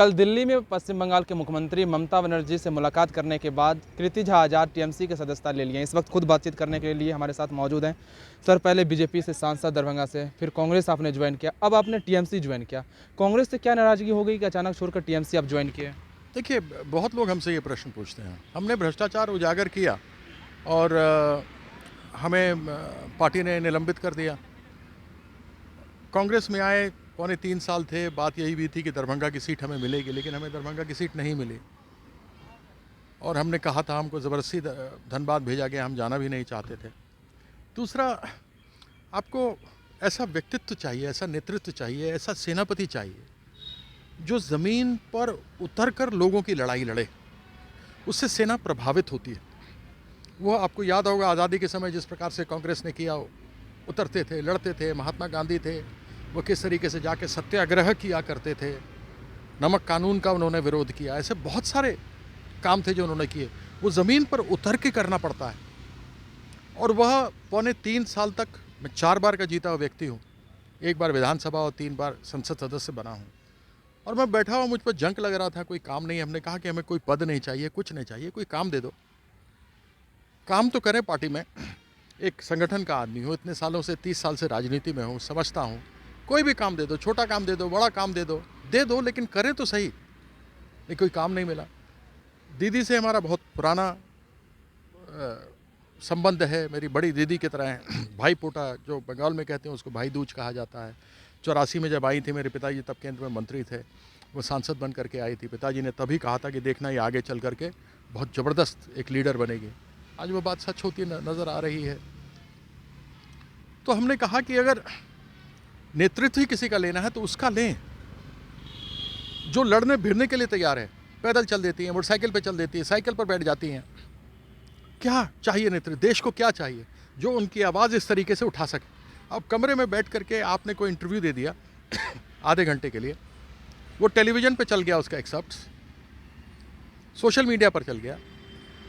कल दिल्ली में पश्चिम बंगाल के मुख्यमंत्री ममता बनर्जी से मुलाकात करने के बाद कीर्ति झा आज़ाद टीएमसी के सदस्यता ले लिए। इस वक्त खुद बातचीत करने के लिए हमारे साथ मौजूद हैं। सर, पहले बीजेपी से सांसद दरभंगा से, फिर कांग्रेस आपने ज्वाइन किया, अब आपने टीएमसी ज्वाइन किया। कांग्रेस से क्या नाराजगी हो गई कि अचानक छोड़कर टीएमसी आप ज्वाइन किए? देखिए, बहुत लोग हमसे ये प्रश्न पूछते हैं। हमने भ्रष्टाचार उजागर किया और हमें पार्टी ने निलंबित कर दिया। कांग्रेस में आए 3.25 साल थे। बात यही भी थी कि दरभंगा की सीट हमें मिलेगी, लेकिन हमें दरभंगा की सीट नहीं मिली और हमने कहा था, हमको ज़बरदस्ती धनबाद भेजा गया, हम जाना भी नहीं चाहते थे। दूसरा, आपको ऐसा व्यक्तित्व चाहिए, ऐसा नेतृत्व चाहिए, ऐसा सेनापति चाहिए जो ज़मीन पर उतरकर लोगों की लड़ाई लड़े। उससे सेना प्रभावित होती है। वो आपको याद होगा आज़ादी के समय जिस प्रकार से कांग्रेस ने किया, उतरते थे, लड़ते थे। महात्मा गांधी थे, वो किस तरीके से जाके सत्याग्रह किया करते थे, नमक कानून का उन्होंने विरोध किया। ऐसे बहुत सारे काम थे जो उन्होंने किए। वो ज़मीन पर उतर के करना पड़ता है और वह 3.25 साल तक मैं 4 बार का जीता हुआ व्यक्ति हूँ। 1 बार विधानसभा और 3 बार संसद सदस्य बना हूँ और मैं बैठा हुआ, मुझ पर जंक लग रहा था, कोई काम नहीं। हमने कहा कि हमें कोई पद नहीं चाहिए, कुछ नहीं चाहिए, कोई काम दे दो, काम तो करें पार्टी में। एक संगठन का आदमी हूँ, इतने सालों से 30 साल से राजनीति में हूँ, समझता हूँ। कोई भी काम दे दो, छोटा काम दे दो, बड़ा काम दे दो, लेकिन करें तो सही। नहीं, कोई काम नहीं मिला। दीदी से हमारा बहुत पुराना संबंध है, मेरी बड़ी दीदी की तरह है। भाई पोटा जो बंगाल में कहते हैं उसको भाई दूज कहा जाता है। 84 में जब आई थी, मेरे पिताजी तब केंद्र में मंत्री थे, वो सांसद बन करके आई थी। पिताजी ने तभी कहा था कि देखना ये आगे चल करके बहुत ज़बरदस्त एक लीडर बनेगी। आज वो बात सच होती नज़र आ रही है। तो हमने कहा कि अगर नेतृत्व ही किसी का लेना है तो उसका लें जो लड़ने भिड़ने के लिए तैयार है। पैदल चल देती हैं, मोटरसाइकिल पे चल देती है, साइकिल पर बैठ जाती हैं। क्या चाहिए नेतृत्व, देश को क्या चाहिए जो उनकी आवाज़ इस तरीके से उठा सके। अब कमरे में बैठ करके आपने कोई इंटरव्यू दे दिया आधे घंटे के लिए, वो टेलीविज़न पे चल गया, उसका एक्सेप्ट सोशल मीडिया पर चल गया,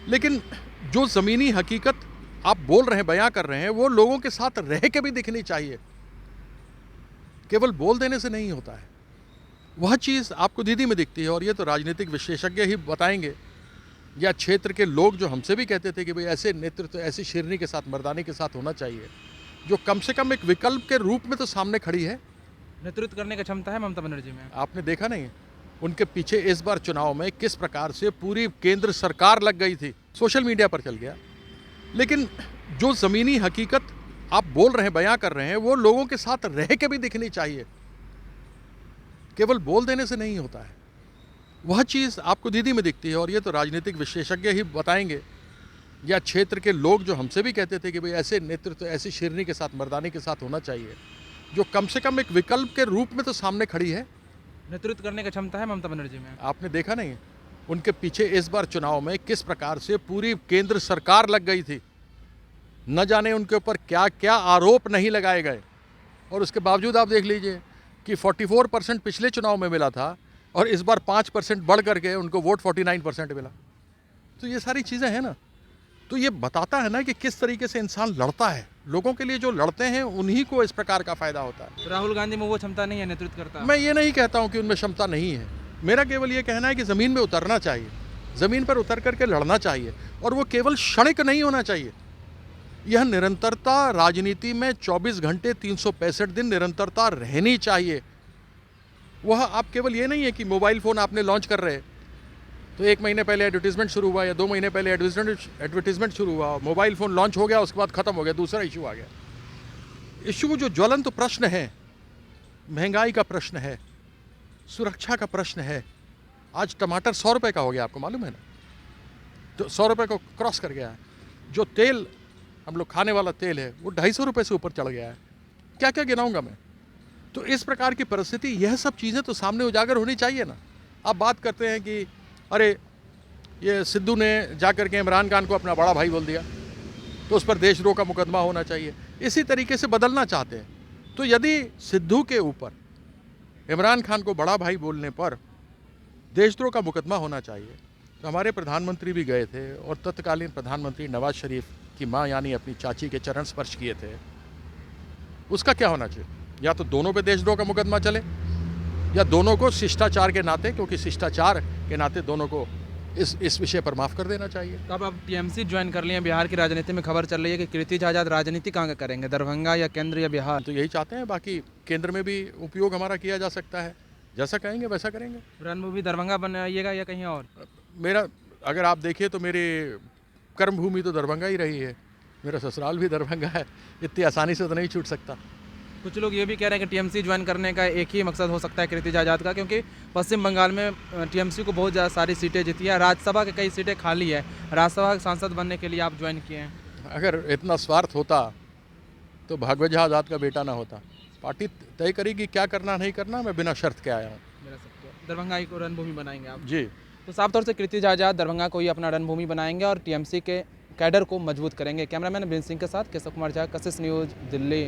लेकिन जो ज़मीनी हकीकत आप बोल रहे हैं, बयां कर रहे हैं, वो लोगों के साथ रह के भी दिखनी चाहिए। केवल बोल देने से नहीं होता है। वह चीज़ आपको दीदी में दिखती है और ये तो राजनीतिक विशेषज्ञ ही बताएंगे, या क्षेत्र के लोग जो हमसे भी कहते थे कि भाई ऐसे नेतृत्व, ऐसी शेरनी के साथ, मर्दानी के साथ होना चाहिए जो कम से कम एक विकल्प के रूप में तो सामने खड़ी है। नेतृत्व करने की क्षमता है ममता बनर्जी में। आपने देखा नहीं उनके पीछे इस बार चुनाव में किस प्रकार से पूरी केंद्र सरकार लग गई थी। सोशल मीडिया पर चल गया, लेकिन जो ज़मीनी हकीकत आप बोल रहे हैं, बयां कर रहे हैं, वो लोगों के साथ रह के भी दिखनी चाहिए। केवल बोल देने से नहीं होता है। वह चीज़ आपको दीदी में दिखती है और ये तो राजनीतिक विशेषज्ञ ही बताएंगे, या क्षेत्र के लोग जो हमसे भी कहते थे कि भाई ऐसे नेतृत्व, ऐसी शेरनी के साथ, मर्दानी के साथ होना चाहिए जो कम से कम एक विकल्प के रूप में तो सामने खड़ी है। नेतृत्व करने की क्षमता है ममता बनर्जी में। आपने देखा नहीं उनके पीछे इस बार चुनाव में किस प्रकार से पूरी केंद्र सरकार लग गई थी। न जाने उनके ऊपर क्या क्या आरोप नहीं लगाए गए और उसके बावजूद आप देख लीजिए कि 44% पिछले चुनाव में मिला था और इस बार 5% बढ़ करके उनको वोट 49% मिला। तो ये सारी चीज़ें हैं ना, तो ये बताता है ना कि किस तरीके से इंसान लड़ता है। लोगों के लिए जो लड़ते हैं उन्हीं को इस प्रकार का फ़ायदा होता है। राहुल गांधी में वो क्षमता नहीं है नेतृत्व करता? मैं ये नहीं कहता हूँ कि उनमें क्षमता नहीं है। मेरा केवल ये कहना है कि ज़मीन में उतरना चाहिए, ज़मीन पर उतर करके लड़ना चाहिए और वो केवल क्षणिक नहीं होना चाहिए। यह निरंतरता राजनीति में 24 घंटे 365 दिन निरंतरता रहनी चाहिए। वह आप केवल ये नहीं है कि मोबाइल फ़ोन आपने लॉन्च कर रहे तो 1 महीने पहले एडवर्टीजमेंट शुरू हुआ या 2 महीने पहले एडवर्टीजमेंट शुरू हुआ, मोबाइल फ़ोन लॉन्च हो गया, उसके बाद ख़त्म हो गया, दूसरा इशू आ गया। इशू जो ज्वलंत प्रश्न है, महंगाई का प्रश्न है, सुरक्षा का प्रश्न है। आज टमाटर 100 रुपये का हो गया, आपको मालूम है ना? तो 100 रुपये को क्रॉस कर गया है। जो तेल हम लोग खाने वाला तेल है वो 250 रुपये से ऊपर चढ़ गया है। क्या क्या गिनाऊंगा मैं? तो इस प्रकार की परिस्थिति, यह सब चीज़ें तो सामने उजागर होनी चाहिए ना। आप बात करते हैं कि अरे ये सिद्धू ने जाकर के इमरान खान को अपना बड़ा भाई बोल दिया तो उस पर देशद्रोह का मुकदमा होना चाहिए। इसी तरीके से बदलना चाहते हैं। तो यदि सिद्धू के ऊपर इमरान खान को बड़ा भाई बोलने पर देशद्रोह का मुकदमा होना चाहिए, तो हमारे प्रधानमंत्री भी गए थे और तत्कालीन प्रधानमंत्री नवाज शरीफ की माँ यानी अपनी चाची के चरण स्पर्श किए थे। उसका क्या होना चाहिए? या तो दोनों पे देशद्रोह का मुकदमा चले या दोनों को शिष्टाचार के नाते, क्योंकि शिष्टाचार के नाते दोनों को इस विषय पर माफ़ कर देना चाहिए। कब आप टीएमसी ज्वाइन कर लिए हैं? बिहार की राजनीति में खबर चल रही है कि कीर्ति आजाद राजनीति कहाँ का करेंगे, दरभंगा या केंद्र या बिहार? तो यही चाहते हैं, बाकी केंद्र में भी उपयोग हमारा किया जा सकता है, जैसा कहेंगे वैसा करेंगे। रणभूमि दरभंगा बनाइएगा या कहीं और? मेरा अगर आप देखिए तो मेरी कर्मभूमि तो दरभंगा ही रही है, मेरा ससुराल भी दरभंगा है, इतनी आसानी से तो नहीं छूट सकता। कुछ लोग ये भी कह रहे हैं कि टीएमसी ज्वाइन करने का एक ही मकसद हो सकता है कीर्ति आजाद का, क्योंकि पश्चिम बंगाल में टीएमसी को बहुत ज़्यादा सारी सीटें जीती है, राज्यसभा के कई सीटें खाली है, राज्यसभा के सांसद बनने के लिए आप ज्वाइन किए हैं। अगर इतना स्वार्थ होता तो भागवत झा आज़ाद का बेटा ना होता। पार्टी तय करेगी क्या करना नहीं करना, मैं बिना शर्त के आया हूँ। दरभंगा को रणभूमि बनाएंगे आप? जी। तो साफ तौर से कीर्ति आजाद दरभंगा को ही अपना रणभूमि बनाएंगे और टीएमसी के कैडर को मजबूत करेंगे। कैमरामैन बिन सिंह के साथ केशव कुमार झा, कशिश न्यूज़, दिल्ली।